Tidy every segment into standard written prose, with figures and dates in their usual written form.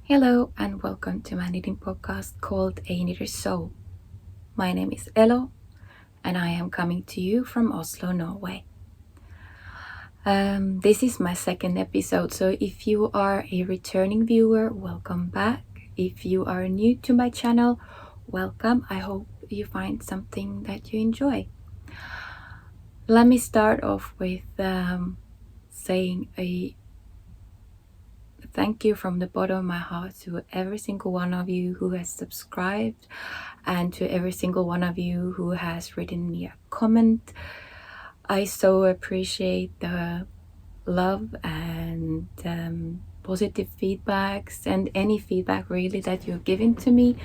Hello and welcome to my knitting podcast called A Knitter's Soul. My name is Elo and I am coming to you from Oslo, Norway. This is my second episode, so if you are a returning viewer, welcome back. If you are new to my channel, welcome. I hope you find something that you enjoy. Let me start off with saying a thank you from the bottom of my heart to every single one of you who has subscribed and to every single one of you who has written me a comment. I so appreciate the love and positive feedbacks and any feedback really that you're giving to me.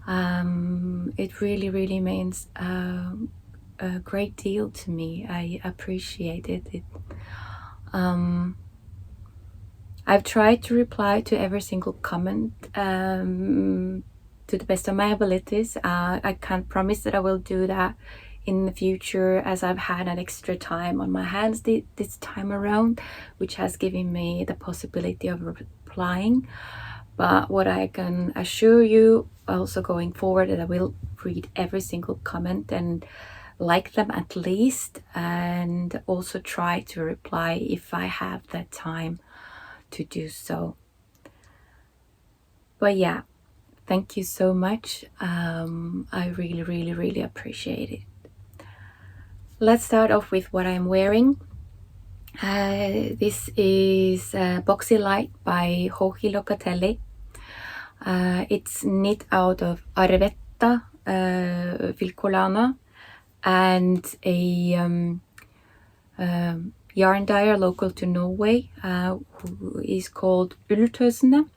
It really means a great deal to me. I appreciate it. I've tried to reply to every single comment to the best of my abilities. I can't promise that I will do that in the future, as I've had an extra time on my hands this time around, which has given me the possibility of replying. But what I can assure you also going forward, that I will read every single comment and like them at least, and also try to reply if I have that time to do so. But yeah, thank you so much. I really appreciate it. Let's start off with what I'm wearing. This is Boxy Light by Jochi Locatelli. It's knit out of Arvetta Vilcolana and a yarn dyer local to Norway who is called Ulltøsene,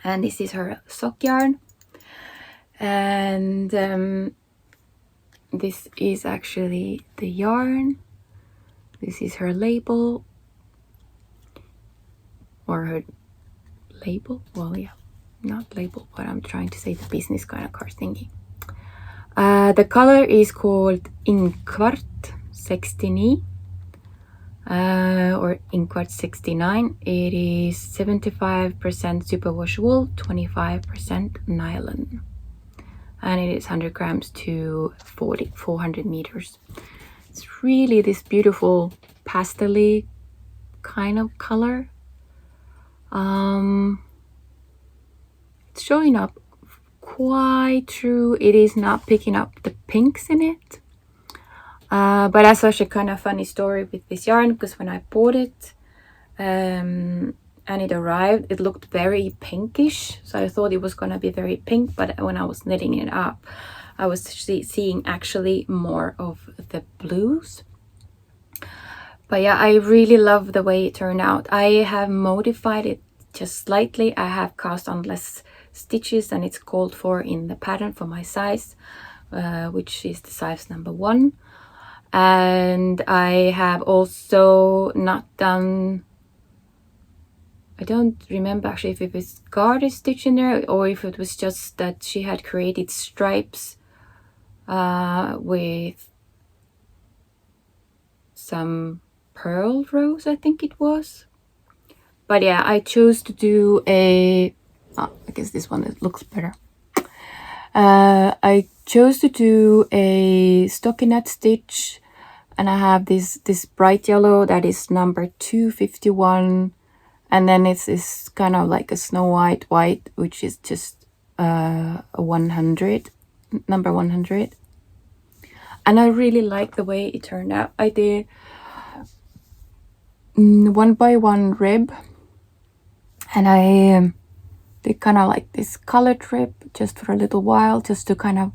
and this is her sock yarn. And this is actually the yarn. This is her label, or her label. Well, yeah, not label, but I'm trying to say the business kind of card thingy. The color is called Inquart 69. Or Inquart 69. It is 75% superwash wool, 25% nylon, and it is 100 grams to 400 meters. It's really this beautiful pastel-y kind of color. It's showing up quite true. It is not picking up the pinks in it. But that's such a kind of funny story with this yarn, because when I bought it and it arrived, it looked very pinkish. So I thought it was going to be very pink, but when I was knitting it up, I was seeing actually more of the blues. But yeah, I really love the way it turned out. I have modified it just slightly. I have cast on less stitches than it's called for in the pattern for my size, which is the size number 1. And I have also not done, I don't remember actually if it was garter stitch in there or if it was just that she had created stripes with some pearl rows, I think it was. But yeah, I chose to do I guess this one, it looks better. I chose to do a Stockinette Stitch, and I have this bright yellow that is number 251, and then it's this kind of like a Snow White, which is just a 100, number 100. And I really like the way it turned out. I did 1x1 rib, and I did kind of like this color trip just for a little while, just to kind of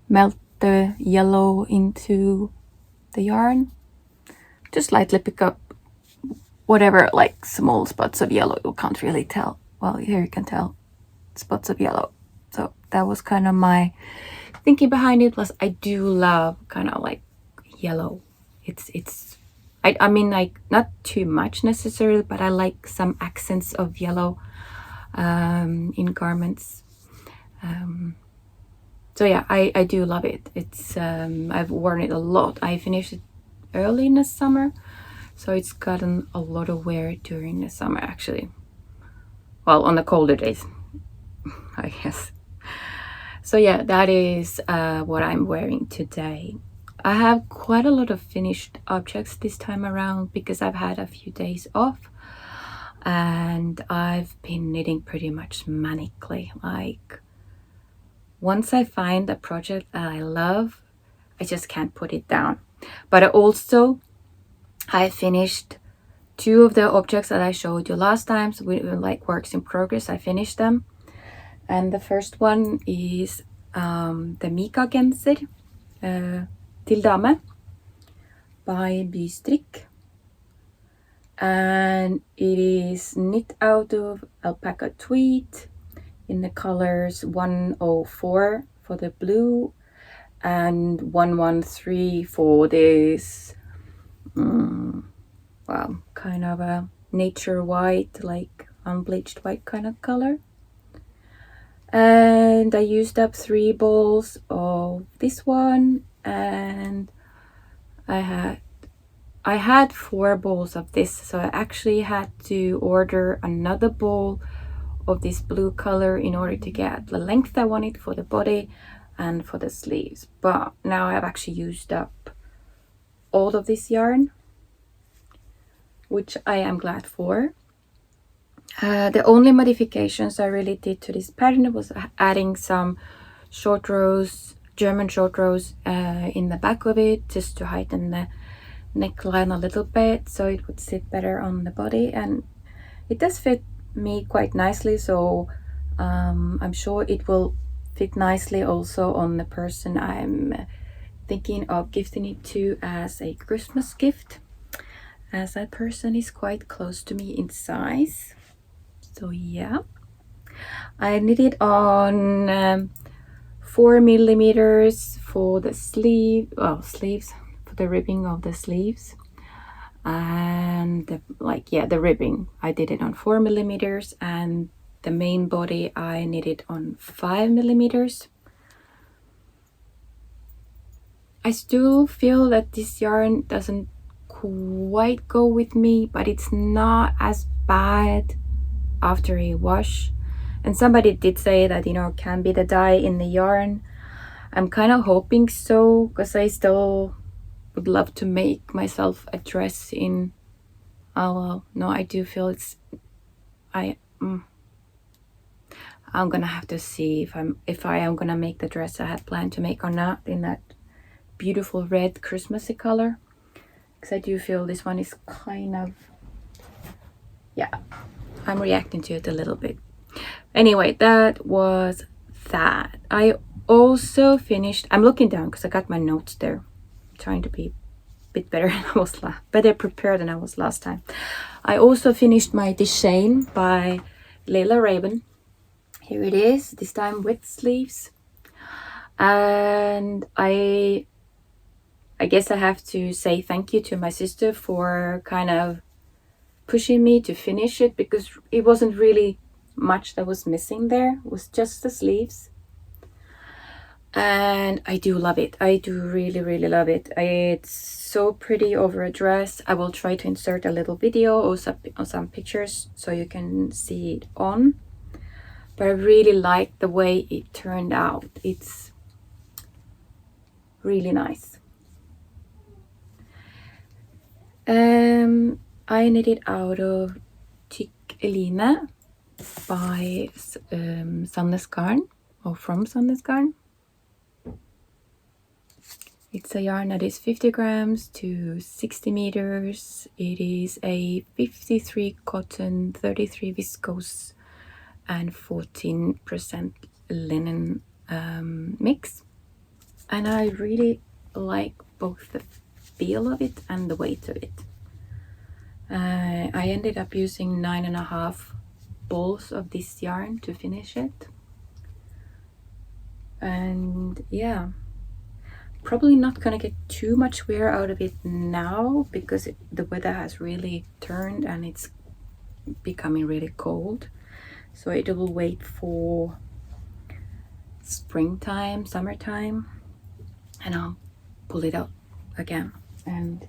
melt the yellow into the yarn. Just lightly pick up whatever, like small spots of yellow. You can't really tell. Well, here you can tell spots of yellow. So that was kind of my thinking behind it. Plus, I do love kind of like yellow. I mean, like not too much necessarily, but I like some accents of yellow in garments. So yeah, I do love it. It's I've worn it a lot. I finished it early in the summer, so it's gotten a lot of wear during the summer actually. well, on the colder days, I guess. So yeah, that is what I'm wearing today. I have quite a lot of finished objects this time around because I've had a few days off, and I've been knitting pretty much manically. Like, once I find a project that I love, I just can't put it down. But I finished 2 of the objects that I showed you last time, so we like works in progress. I finished them, and the first one is the Mika Genser till dame by Bystrikk, and it is knit out of alpaca tweed in the colors 104 for the blue and 113 for this well, kind of a nature white, like unbleached white kind of color. And I used up 3 balls of this one, and I had 4 balls of this, so I actually had to order another ball of this blue color in order to get the length I wanted for the body and for the sleeves. But now I've actually used up all of this yarn, which I am glad for. The only modifications I really did to this pattern was adding some short rows, German short rows in the back of it, just to heighten the neckline a little bit so it would sit better on the body, and it does fit me quite nicely, so I'm sure it will fit nicely also on the person I'm thinking of gifting it to as a Christmas gift, as that person is quite close to me in size. So yeah, I knitted on 4 millimeters for the sleeves, for the ribbing of the sleeves, and the ribbing I did it on 4 millimeters, and the main body I knitted on 5 millimeters. I still feel that this yarn doesn't quite go with me, but it's not as bad after a wash. And somebody did say that, can be the dye in the yarn. I'm kind of hoping so, because I still would love to make myself a dress in, I do feel I'm gonna have to see if I am gonna make the dress I had planned to make or not in that beautiful red Christmassy color, because I do feel this one is kind of, I'm reacting to it a little bit. Anyway, that was that. I also finished, I'm looking down because I got my notes there, trying to be a bit better better prepared than I was last time. I also finished my Deshane by Layla Raven. Here it is, this time with sleeves. And I guess I have to say thank you to my sister for kind of pushing me to finish it, because it wasn't really much that was missing there. It was just the sleeves, and I do love it. I do really, really love it. It's so pretty over a dress. I will try to insert a little video or some pictures so you can see it on, but I really like the way it turned out. It's really nice. I knitted out of Chic Eline by Sandnes Garn, or from Sandnes Garn. It's a yarn that is 50 grams to 60 meters. It is a 53 cotton, 33 viscose, and 14% linen mix. And I really like both the feel of it and the weight of it. I ended up using 9.5 balls of this yarn to finish it. And yeah, probably not gonna get too much wear out of it now, because the weather has really turned and it's becoming really cold. So it will wait for springtime, summertime, and I'll pull it out again. And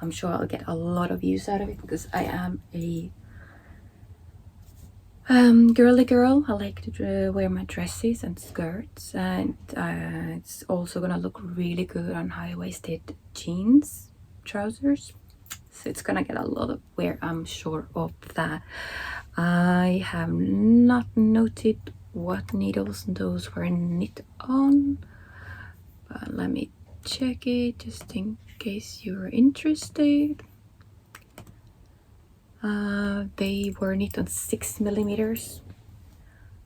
I'm sure I'll get a lot of use out of it, because I am a Girly girl. I like to wear my dresses and skirts, and it's also gonna look really good on high-waisted jeans, trousers. So it's gonna get a lot of wear, I'm sure of that. I have not noted what needles those were knit on, but let me check it just in case you're interested. They were knit on 6 millimeters.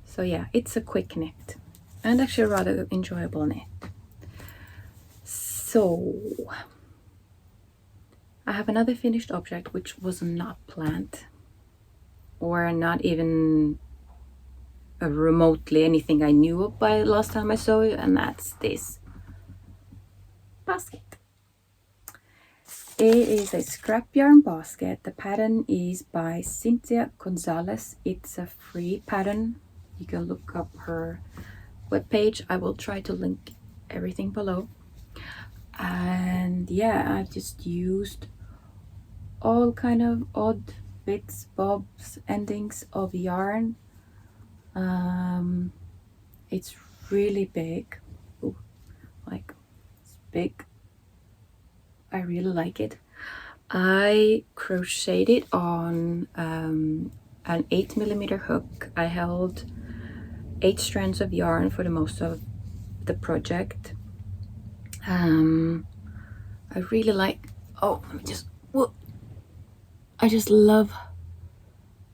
So yeah, it's a quick knit and actually a rather enjoyable knit. So I have another finished object which was not planned or not even remotely anything I knew of by last time I saw it, and that's this basket. It is a scrap yarn basket. The pattern is by Cynthia Gonzalez. It's a free pattern. You can look up her webpage. I will try to link everything below. And yeah, I've just used all kind of odd bits, bobs, endings of yarn. It's really big. Ooh, like it's big. I really like it. I crocheted it on an 8mm hook. I held 8 strands of yarn for the most of the project. I really like, oh, let me just, whoa. I just love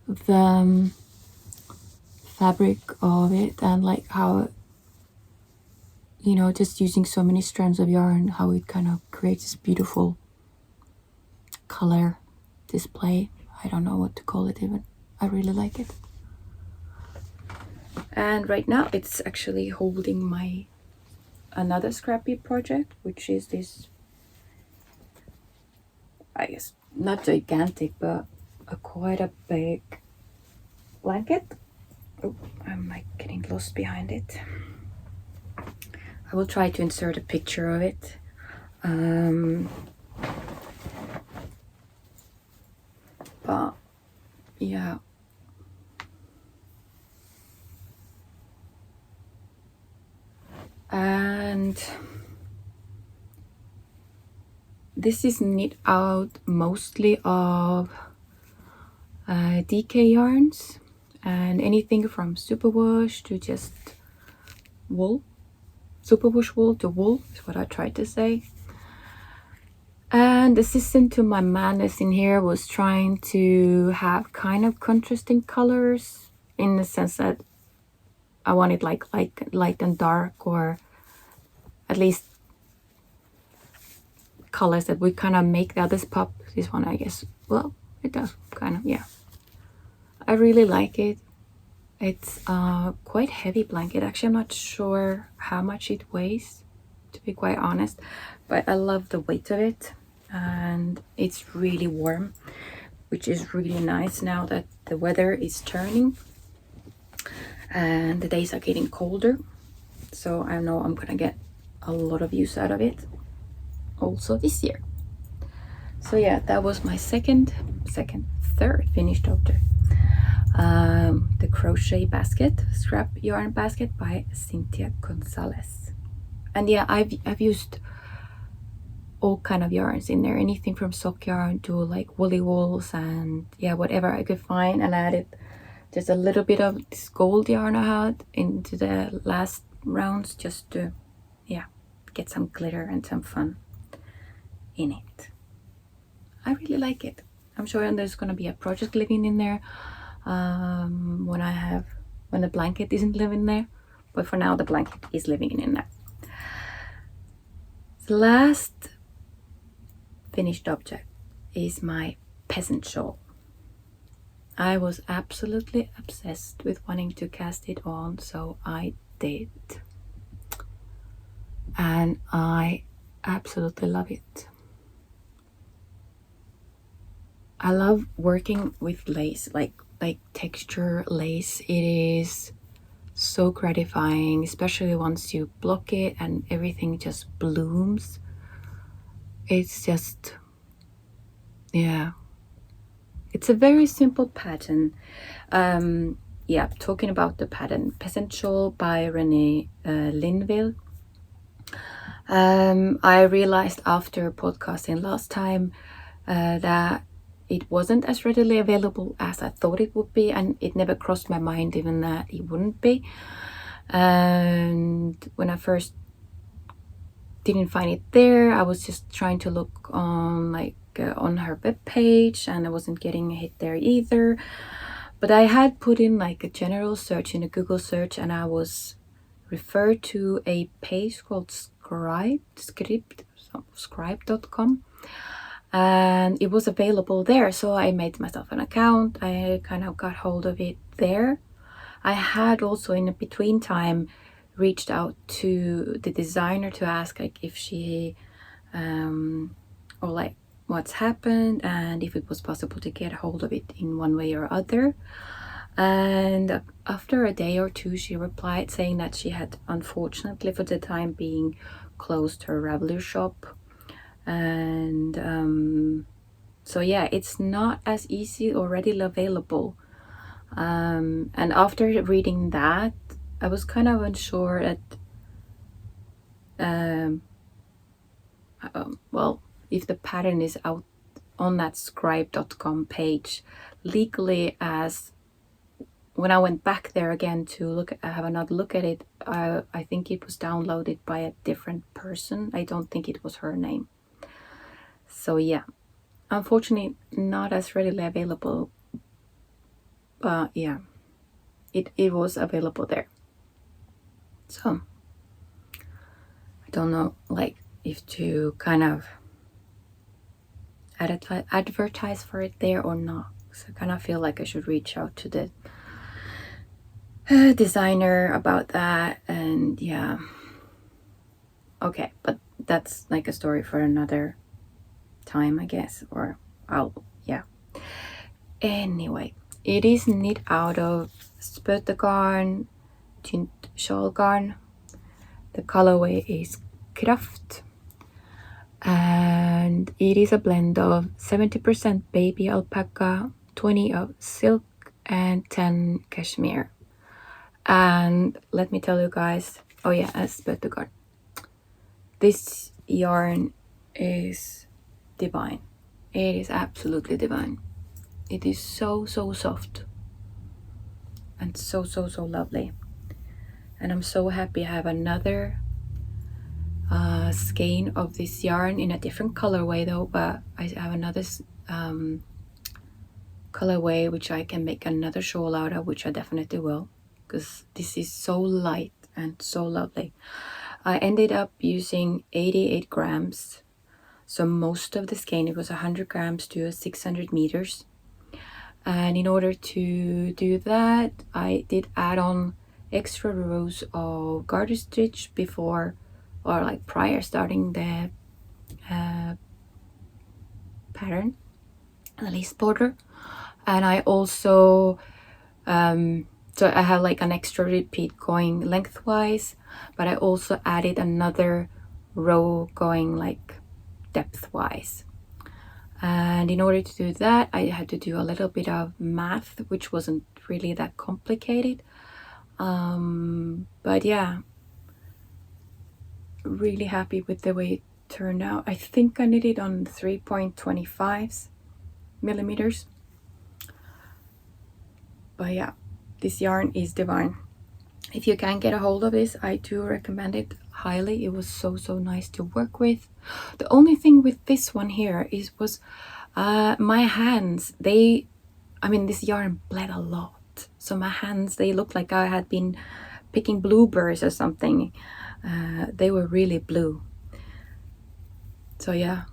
the fabric of it, and like how, you know, just using so many strands of yarn, how it kind of creates this beautiful color display. I don't know what to call it even. I really like it. And right now it's actually holding my another scrappy project, which is this, I guess not gigantic, but quite a big blanket. Oh, I'm like getting lost behind it. I will try to insert a picture of it. But yeah. And this is knit out mostly of DK yarns, and anything from superwash to just wool. Superwash wool to wool is what I tried to say. And the assistant to my madness in here was trying to have kind of contrasting colors, in the sense that I wanted like light and dark, or at least colors that would kind of make the others pop. This one, I guess, well, it does kind of, yeah. I really like it. It's a quite heavy blanket. Actually, I'm not sure how much it weighs, to be quite honest, but I love the weight of it, and it's really warm, which is really nice now that the weather is turning and the days are getting colder. So I know I'm gonna get a lot of use out of it also this year. So yeah, that was my third finished object. The crochet basket, scrap yarn basket by Cynthia Gonzalez. And yeah, I've used all kind of yarns in there, anything from sock yarn to like woolly wools, and yeah, whatever I could find. And I added just a little bit of this gold yarn I had into the last rounds, just to, yeah, get some glitter and some fun in it. I really like it. I'm sure there's gonna be a project living in there when the blanket isn't living there, but for now the blanket is living in there. The last finished object is my peasant shawl. I was absolutely obsessed with wanting to cast it on, so I did, and I absolutely love it. I love working with lace, like texture lace. It is so gratifying, especially once you block it and everything just blooms. It's just, yeah, it's a very simple pattern. yeah, talking about the pattern Peasant Shawl by Renee Linville. I realized after podcasting last time that it wasn't as readily available as I thought it would be, and it never crossed my mind even that it wouldn't be. And when I first didn't find it there, I was just trying to look on on her webpage, and I wasn't getting a hit there either. But I had put in like a general search in a Google search, and I was referred to a page called scribe.com, and it was available there. So I made myself an account. I kind of got hold of it there. I had also in a between time reached out to the designer to ask like if she or like what's happened and if it was possible to get hold of it in one way or other. And after a day or two, she replied saying that she had unfortunately for the time being closed her Ravelry shop. And so yeah, it's not as easy or readily available. And after reading that, I was kind of unsure that well, if the pattern is out on that scribe.com page legally, as when I went back there again to have another look at it, I think it was downloaded by a different person. I don't think it was her name. So yeah, unfortunately not as readily available, but yeah, it was available there. So I don't know like if to kind of advertise for it there or not. So I kind of feel like I should reach out to the designer about that. And yeah, okay, but that's like a story for another time, I guess, or yeah. Anyway, it is knit out of spöttegarn, tynn shawlgarn. The colorway is Kraft, and it is a blend of 70% baby alpaca, 20 of silk, and 10 cashmere. And let me tell you guys, oh yeah, as spöttegarn, this yarn is divine. It is absolutely divine. It is so soft and so lovely. And I'm so happy I have another skein of this yarn in a different colorway though, but I have another colorway which I can make another shawl out of, which I definitely will, because this is so light and so lovely. I ended up using 88 grams, so most of the skein, it was 100 grams to 600 meters. And in order to do that, I did add on extra rows of garter stitch before, or like prior starting the pattern, the lace border. And I also so I have like an extra repeat going lengthwise, but I also added another row going like depthwise. And in order to do that, I had to do a little bit of math, which wasn't really that complicated. But yeah, really happy with the way it turned out. I think I knitted on 3.25 millimeters. But yeah, this yarn is divine. If you can get a hold of this, I do recommend it highly. It was so nice to work with. The only thing with this one here was my hands, this yarn bled a lot. So my hands, they looked like I had been picking blueberries or something. They were really blue. So yeah,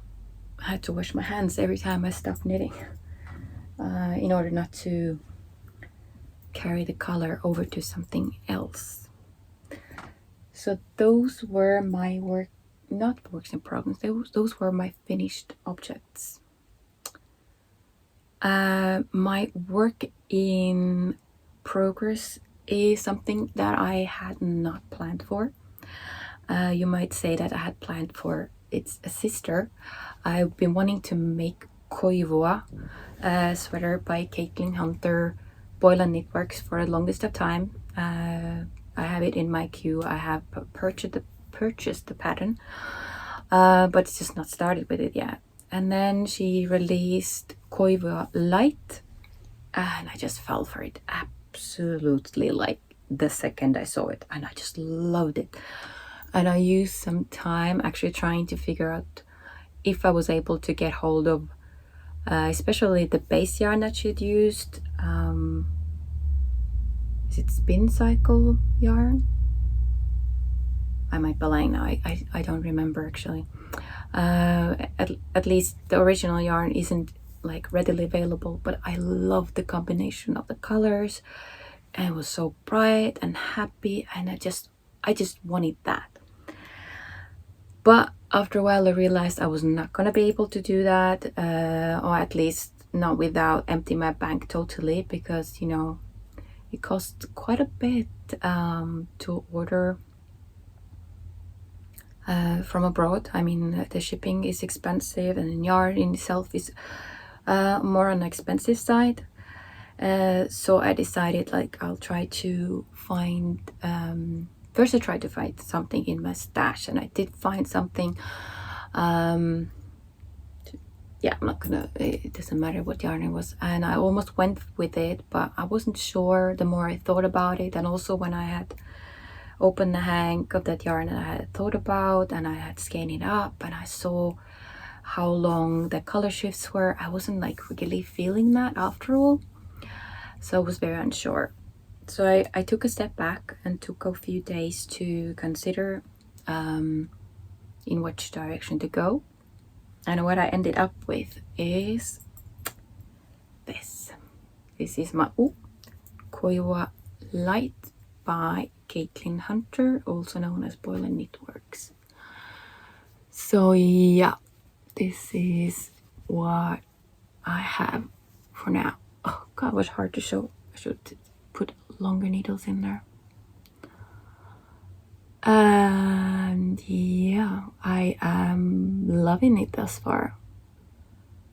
I had to wash my hands every time I stopped knitting in order not to carry the color over to something else. So those were my not works in progress, those were my finished objects. My work in progress is something that I had not planned for. You might say that I had planned for its sister. I've been wanting to make Koivua sweater by Caitlin Hunter Boylan Knitworks for the longest of time. I have it in my queue. I have purchased the pattern, but it's just not started with it yet. And then she released Koivua Light, and I just fell for it absolutely, like the second I saw it, and I just loved it. And I used some time actually trying to figure out if I was able to get hold of especially the base yarn that she'd used. Is it Spin Cycle yarn? I might be lying now. I don't remember actually. At least the original yarn isn't like readily available, but I love the combination of the colors, and it was so bright and happy, and I just wanted that. But after a while I realized I was not gonna be able to do that, or at least not without emptying my bank totally, because you know it costs quite a bit to order from abroad. I mean, the shipping is expensive, and yarn in itself is more on the expensive side. So I decided, like, I'll try to find first I tried to find something in my stash, and I did find something. Yeah, I'm not gonna, it doesn't matter what yarn it was, and I almost went with it, but I wasn't sure the more I thought about it. And also when I had opened the hank of that yarn that I had thought about, and I had scanned it up, and I saw how long the color shifts were, I wasn't like really feeling that after all, so I was very unsure. So I took a step back and took a few days to consider in which direction to go. And what I ended up with is this. This is my Koivua Light by Caitlin Hunter, also known as Boylan Knitworks. So yeah, this is what I have for now. Oh god, it was hard to show. I should put longer needles in there. And yeah, I am loving it thus far.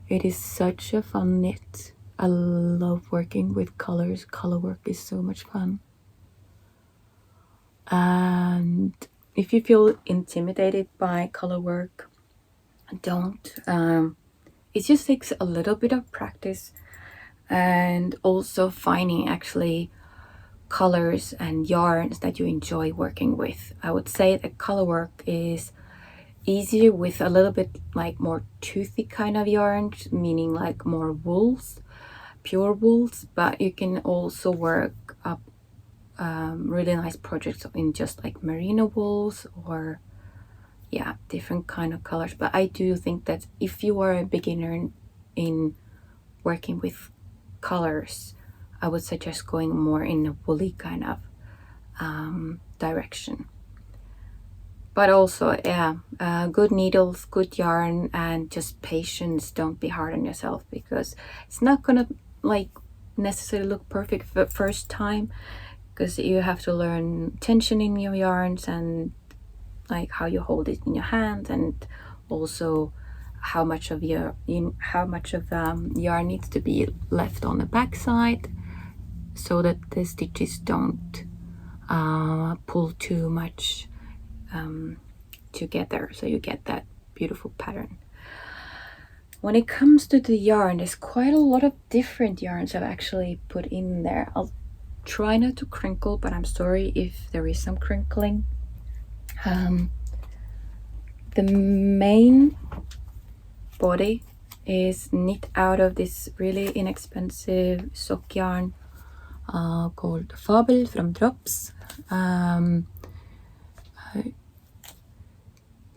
It is such a fun knit. I love working with colors. Color work is so much fun. And if you feel intimidated by color work, don't. It just takes a little bit of practice, and also finding actually colors and yarns that you enjoy working with. I would say that color work is easier with a little bit like more toothy kind of yarns, meaning like more wools, pure wools, but you can also work up really nice projects in just like merino wools, or yeah, different kind of colors. But I do think that if you are a beginner in working with colors, I would suggest going more in a woolly kind of direction. But also, yeah, good needles, good yarn, and just patience. Don't be hard on yourself, because it's not gonna like necessarily look perfect for first time, because you have to learn tension in your yarns, and like how you hold it in your hand, and also how much of yarn needs to be left on the back side, so that the stitches don't pull too much together, so you get that beautiful pattern. When it comes to the yarn, there's quite a lot of different yarns I've actually put in there. I'll try not to crinkle, but I'm sorry if there is some crinkling. The main body is knit out of this really inexpensive sock yarn called Fabel from Drops.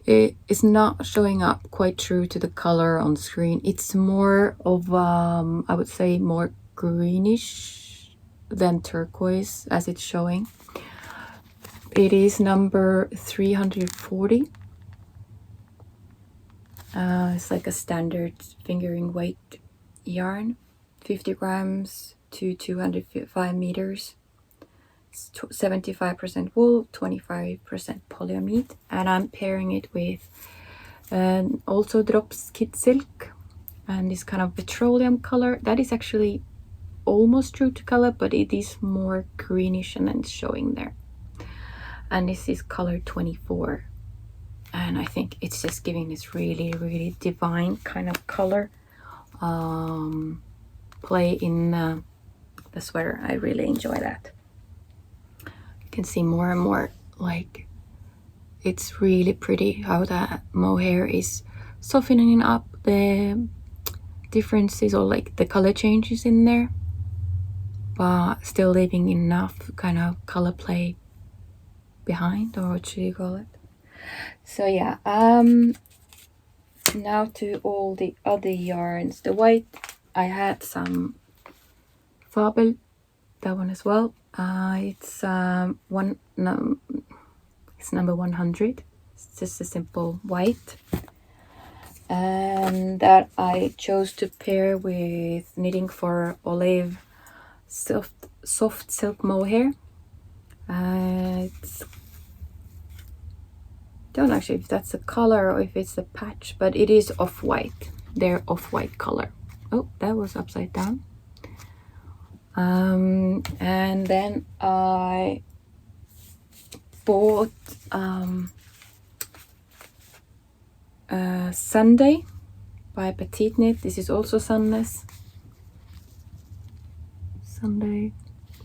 It is not showing up quite true to the color on screen. It's more of I would say more greenish than turquoise as it's showing. It is number 340. It's like a standard fingering weight yarn, 50 grams to 205 meters. It's 75% wool, 25% polyamide, and I'm pairing it with also Drops Kid Silk, and this kind of petroleum color that is actually almost true to color, but it is more greenish and then showing there. And this is color 24, and I think it's just giving this really divine kind of color play in the sweater. I really enjoy that. You can see more and more, like, it's really pretty how that mohair is softening up the differences, or like the color changes in there, but still leaving enough kind of color play behind, or what should you call it? So yeah, now to all the other yarns. The white, I had some Fabel, that one as well. It's it's number 100. It's just a simple white, and that I chose to pair with knitting for Olive soft silk mohair. It's, don't know actually if that's a color or if it's a patch, but it is off-white. They're off-white color. Oh, that was upside down. And then I bought Sunday by Petite Knit. This is also sunless. Sunday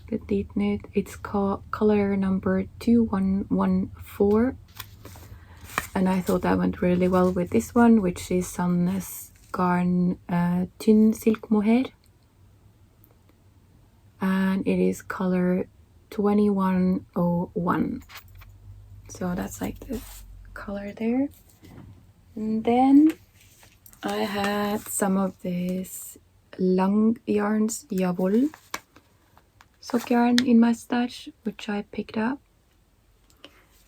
Petite Knit. It's color number 2114, and I thought that went really well with this one, which is sunless garn thin silk mohair, and it is color 2101. So that's like the color there. And then I had some of this Lang yarns Jawohl sock yarn in my stash, which I picked up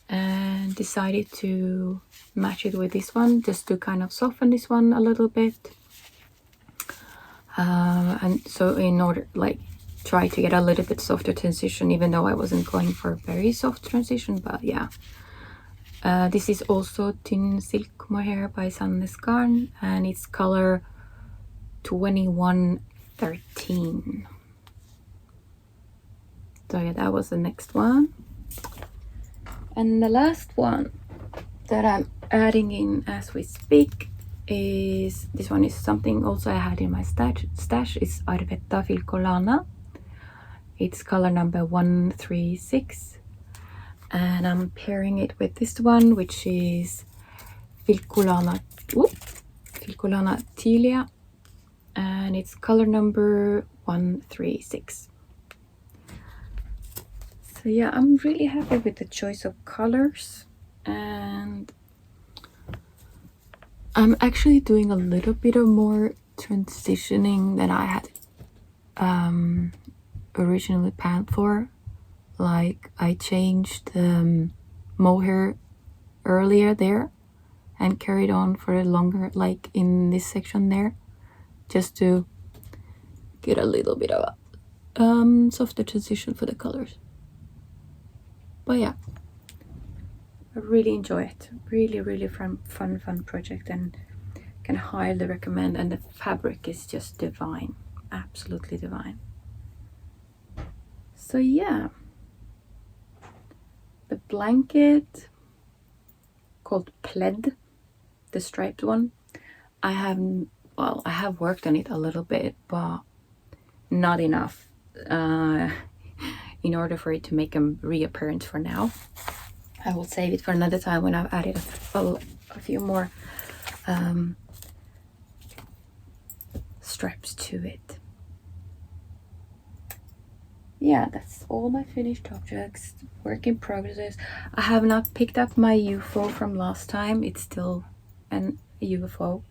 and decided to match it with this one, just to kind of soften this one a little bit, and so in order like try to get a little bit softer transition, even though I wasn't going for a very soft transition. But yeah, this is also thin silk mohair by Sunless Garn, and it's color 2113. So yeah, that was the next one. And the last one that I'm adding in as we speak is, this one is something also I had in my stash, is Arvetta Filcolana. It's color number 136, and I'm pairing it with this one, which is Filcolana Tilia, and it's color number 136. So yeah, I'm really happy with the choice of colors, and I'm actually doing a little bit of more transitioning than I had originally planned for. Like, I changed the mohair earlier there and carried on for a longer, like in this section there, just to get a little bit of a softer transition for the colors. But yeah, I really enjoy it. Really fun project, and can highly recommend. And the fabric is just divine, absolutely divine. So yeah, the blanket called Plaid, the striped one, I have worked on it a little bit, but not enough in order for it to make a reappearance for now. I will save it for another time when I've added a few more straps to it. Yeah, that's all my finished objects, work in progress. I have not picked up my UFO from last time. It's still an UFO.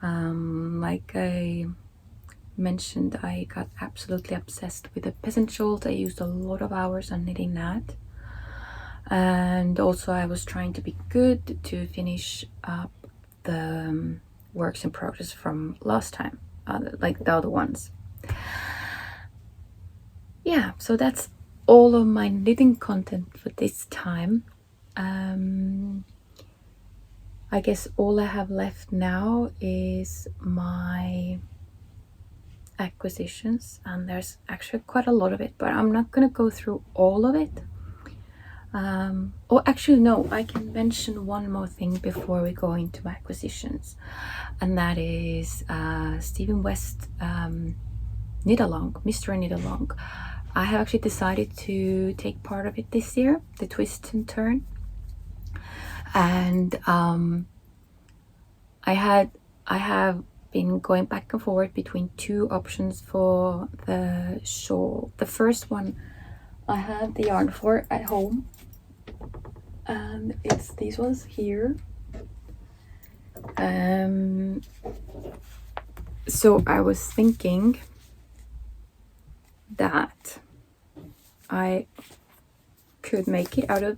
Like I mentioned, I got absolutely obsessed with the peasant shawls. I used a lot of hours on knitting that, and also I was trying to be good to finish up the works in progress from last time, like the other ones. Yeah, so that's all of my knitting content for this time. I guess all I have left now is my acquisitions, and there's actually quite a lot of it, but I'm not gonna go through all of it. Oh, actually no, I can mention one more thing before we go into acquisitions, and that is Stephen West Knit Along, Mr. Knit Along. I have actually decided to take part of it this year, the twist and turn, and I have been going back and forth between two options for the shawl. The first one I have the yarn for at home, and it's these ones here. So I was thinking that I could make it out of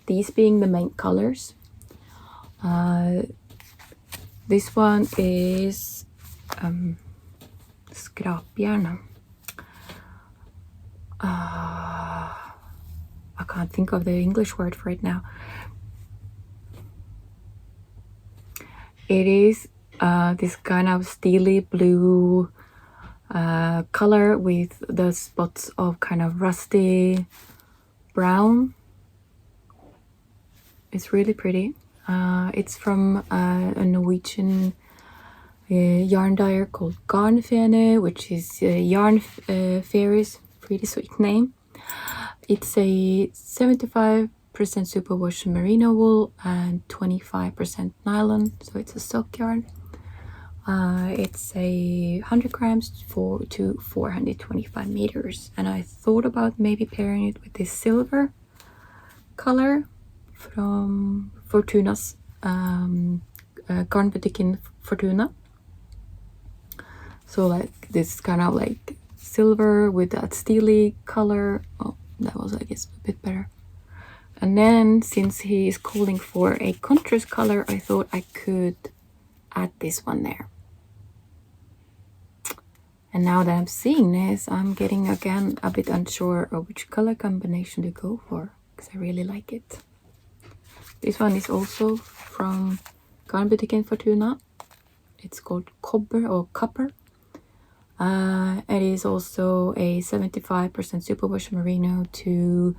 these being the main colors. This one is skrapjärn. I can't think of the English word for it now. It is this kind of steely blue color with the spots of kind of rusty brown. It's really pretty. It's from a Norwegian yarn dyer called Garnfene, which is Yarn Fairies, pretty sweet name. It's a 75% superwash merino wool and 25% nylon, so it's a silk yarn. It's a 100 grams to 425 meters, and I thought about maybe pairing it with this silver color from Fortuna's Garn Boutique in Fortuna. So like this kind of like silver with that steely color. Oh, that was, I guess, a bit better. And then since he is calling for a contrast color, I thought I could add this one there. And now that I'm seeing this, I'm getting again a bit unsure of which color combination to go for, because I really like it. This one is also from Garn Boutique in Fortuna. It's called Copper. It is also a 75% superwash merino to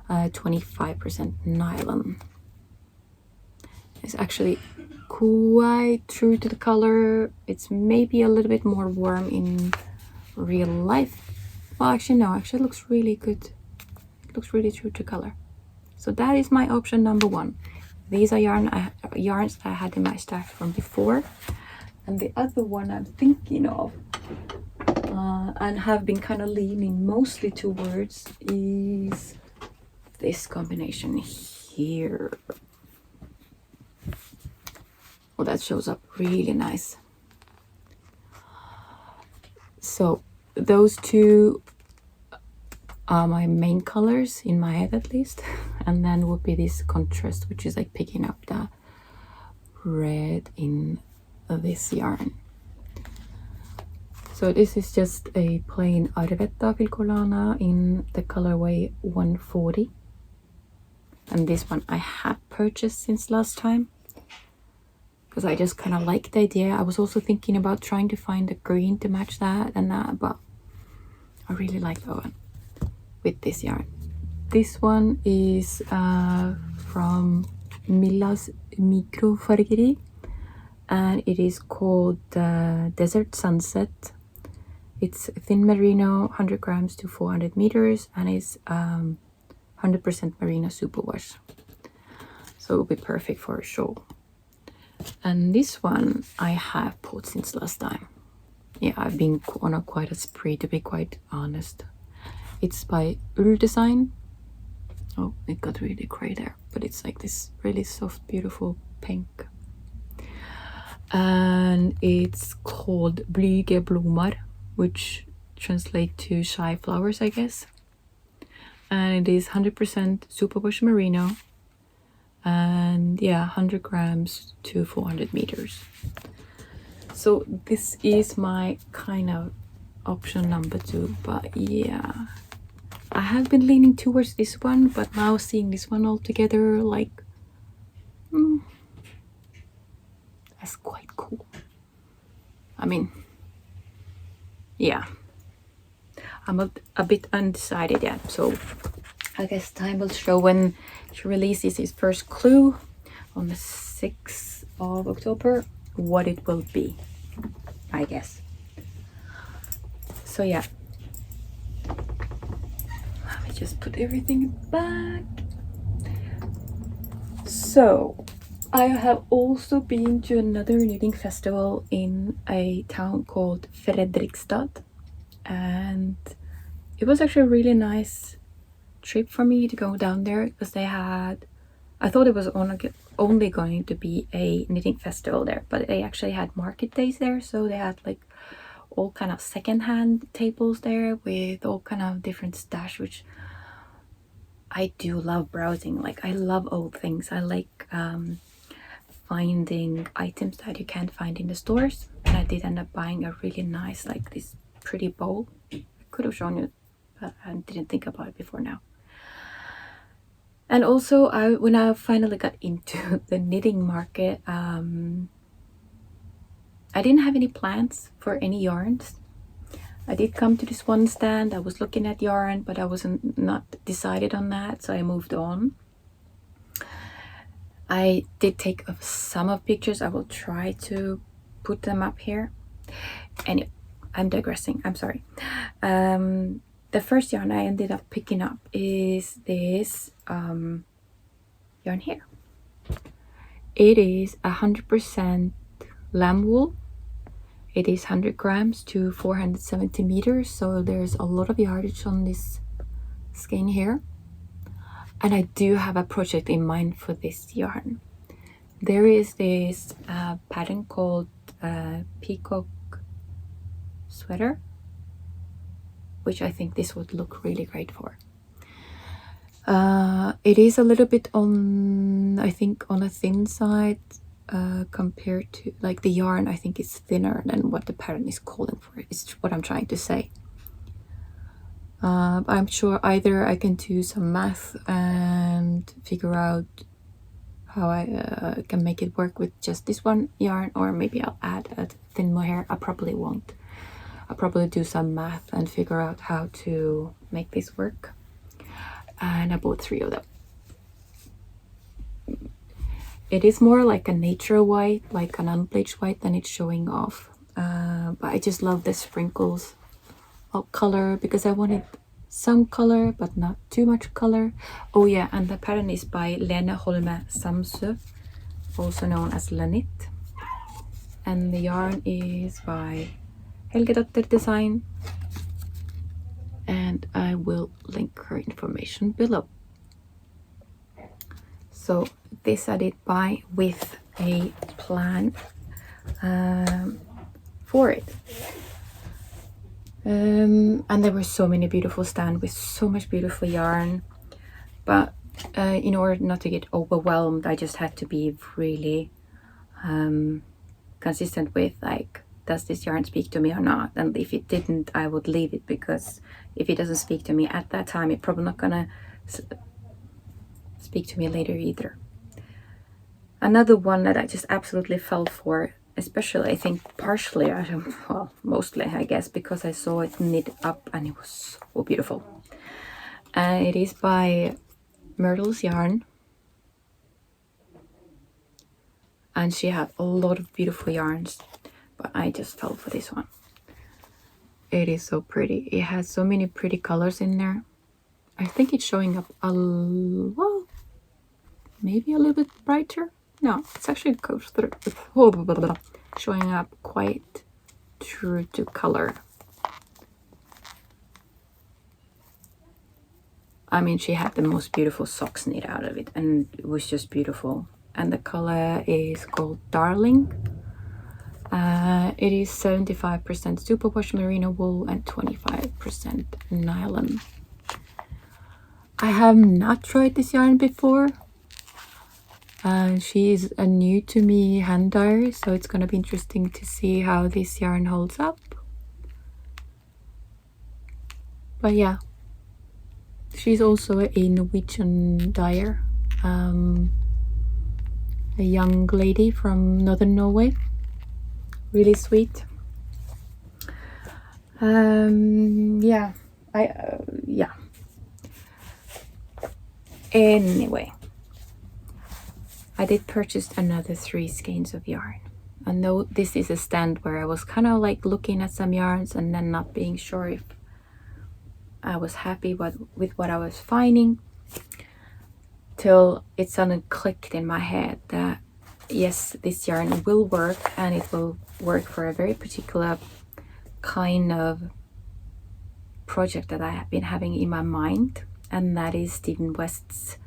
25% nylon. It's actually quite true to the color. It's maybe a little bit more warm in real life. Well, actually no, actually it looks really good. It looks really true to color. So that is my option number one. These are yarns I had in my stack from before. And the other one I'm thinking of and have been kind of leaning mostly towards is this combination here. Well, that shows up really nice. So those two are my main colors in my head, at least. And then would be this contrast, which is like picking up the red in this yarn. So this is just a plain Arvetta Filcolana in the colorway 140. And this one I have purchased since last time, because I just kind of like the idea. I was also thinking about trying to find a green to match that and that, but I really like that one with this yarn. This one is from Milla's Microfargeri, and it is called Desert Sunset. It's thin merino, 100 grams to 400 meters, and it's 100% merino superwash. So it will be perfect for a shawl. And this one I have bought since last time. Yeah, I've been on quite a spree, to be quite honest. It's by Ull Design. Oh, it got really gray there, but it's like this really soft, beautiful pink. And it's called Blyge Blommar, which translates to shy flowers, I guess. And it is 100% superwash merino. And yeah, 100 grams to 400 meters. So this is my kind of option number two, but yeah, I have been leaning towards this one, but now seeing this one all together, like, that's quite cool. I mean, yeah, I'm a bit undecided yet. So I guess time will show when she releases his first clue on the 6th of October what it will be, I guess. So yeah, let me just put everything back. So I have also been to another knitting festival in a town called Fredrikstad, and it was actually a really nice trip for me to go down there because they had, I thought it was only going to be a knitting festival there, but they actually had market days there. So they had like all kind of secondhand tables there with all kind of different stash, which I do love browsing. Like, I love old things. I like finding items that you can't find in the stores. And I did end up buying a really nice, like this pretty bowl. I could have shown you, but I didn't think about it before now. And also, when I finally got into the knitting market, I didn't have any plans for any yarns. I did come to this one stand. I was looking at yarn, but I wasn't not decided on that, so I moved on. I did take some of pictures. I will try to put them up here. Anyway, I'm digressing. I'm sorry. The first yarn I ended up picking up is this yarn here. It is 100% lamb wool. It is 100 grams to 470 meters, so there's a lot of yardage on this skein here. And I do have a project in mind for this yarn. There is this pattern called Peacock Sweater, which I think this would look really great for. It is a little bit on, I think, on a thin side compared to, like, the yarn, I think is thinner than what the pattern is calling for. It's what I'm trying to say. I'm sure either I can do some math and figure out how I can make it work with just this one yarn, or maybe I'll add a thin mohair. I probably won't. I'll probably do some math and figure out how to make this work. And I bought 3 of them. It is more like a nature white, like an unbleached white, than it's showing off. But I just love the sprinkles of color because I wanted some color, but not too much color. Oh yeah, and the pattern is by Lene Holme Samsø, also known as Lenit. And the yarn is by Helgedatter Design. And I will link her information below. So this I did buy with a plan for it. And there were so many beautiful stands with so much beautiful yarn. But in order not to get overwhelmed, I just had to be really consistent with, like, does this yarn speak to me or not? And if it didn't, I would leave it, because if it doesn't speak to me at that time, it's probably not gonna speak to me later either. Another one that I just absolutely fell for, especially I think partially, well, mostly I guess, because I saw it knit up and it was so beautiful. And it is by Myrtle's Yarn. And she had a lot of beautiful yarns, but I just fell for this one. It is so pretty. It has so many pretty colors in there. I think it's showing up well, maybe a little bit brighter. No, it's actually showing up quite true to color. I mean, she had the most beautiful socks knit out of it, and it was just beautiful. And the color is called Darling. It is 75% superwash merino wool and 25% nylon. I have not tried this yarn before. She is a new to me hand dyer, so it's gonna be interesting to see how this yarn holds up. But yeah, she's also a Norwegian dyer, a young lady from northern Norway, really sweet. Yeah, yeah. Anyway, I did purchase another 3 skeins of yarn. I know this is a stand where I was kind of like looking at some yarns and then not being sure if I was happy with what I was finding, till it suddenly clicked in my head that yes, this yarn will work, and it will work for a very particular kind of project that I have been having in my mind, and that is Stephen West's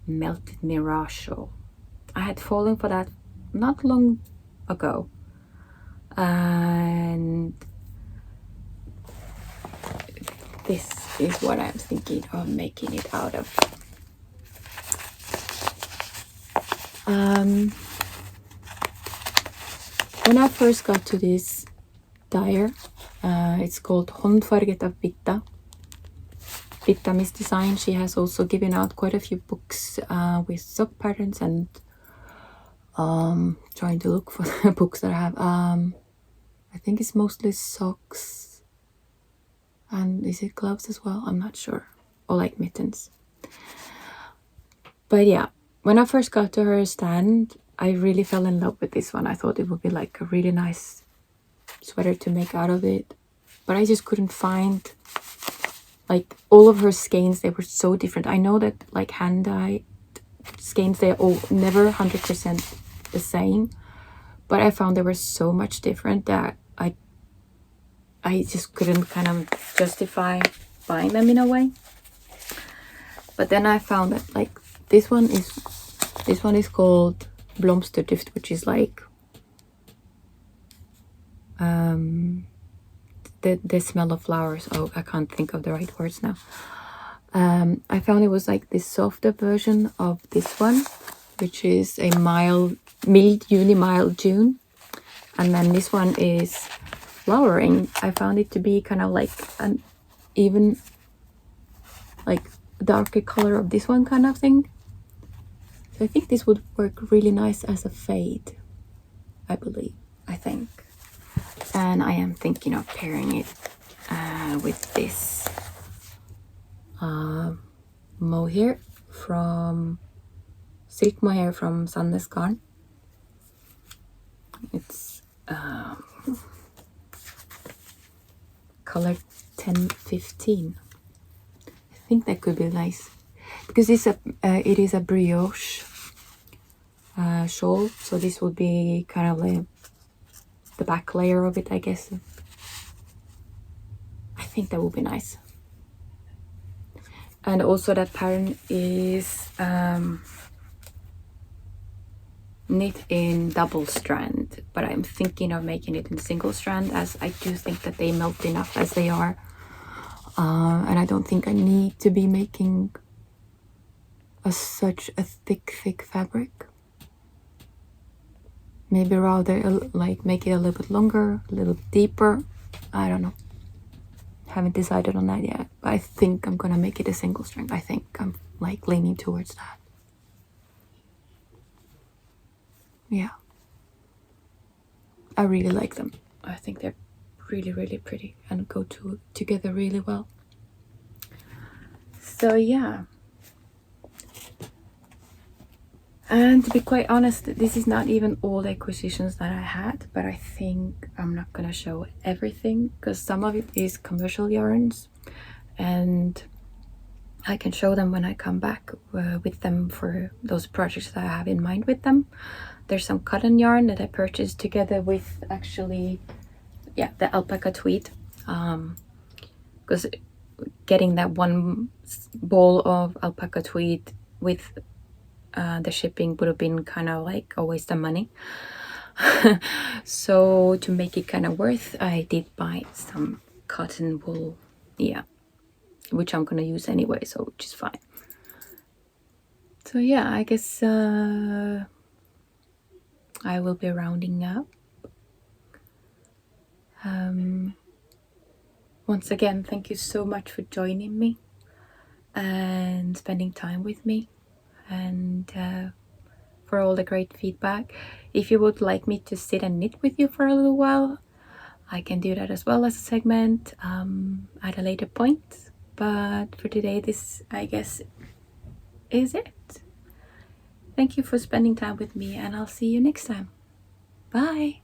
Melted Mirage Shawl. I had fallen for that not long ago, and this is what I'm thinking of making it out of. When I first got to this dyer, it's called Håndfarget av Bitta. Bitta Miss Design. She has also given out quite a few books with sock patterns, and trying to look for the books that I have. I think it's mostly socks, and is it gloves as well? I'm not sure. Or like mittens. But yeah, when I first got to her stand, I really fell in love with this one. I thought it would be like a really nice sweater to make out of it, but I just couldn't find, like, all of her skeins. They were so different. I know that like hand dyed skeins, they're all never 100% the same, but I found they were so much different that I just couldn't kind of justify buying them in a way. But then I found that like this one is called Blomsterduft, which is like the smell of flowers. Oh, I can't think of the right words now. I found it was like this softer version of this one, which is a mild Juni, mild June, and then this one is flowering. I found it to be kind of like an even like darker color of this one kind of thing. So I think this would work really nice as a fade, I think. And I am thinking of pairing it with this mohair from silk mohair from Sandnes Garn. It's color 1015. I think that could be nice because it is a brioche shawl, so this would be kind of like the back layer of it, I guess. I think that would be nice. And also that pattern is knit in double strand, but I'm thinking of making it in single strand, as I do think that they melt enough as they are, and I don't think I need to be making such a thick fabric. Maybe rather like make it a little bit longer, a little deeper. I don't know. Haven't decided on that yet, but I think I'm gonna make it a single strand. I think I'm like leaning towards that. Yeah, I really like them. I think they're really pretty and go together really well. So yeah, and to be quite honest, this is not even all the acquisitions that I had, but I think I'm not gonna show everything because some of it is commercial yarns, and I can show them when I come back with them for those projects that I have in mind with them. There's some cotton yarn that I purchased together with actually, yeah, the alpaca tweed, because getting that one ball of alpaca tweed with the shipping would have been kind of like a waste of money. So to make it kind of worth, I did buy some cotton wool, yeah, which I'm gonna use anyway, so which is fine. So yeah, I guess I will be rounding up. Once again, thank you so much for joining me and spending time with me, and for all the great feedback. If you would like me to sit and knit with you for a little while, I can do that as well as a segment at a later point. But for today, this, I guess, is it. Thank you for spending time with me, and I'll see you next time. Bye!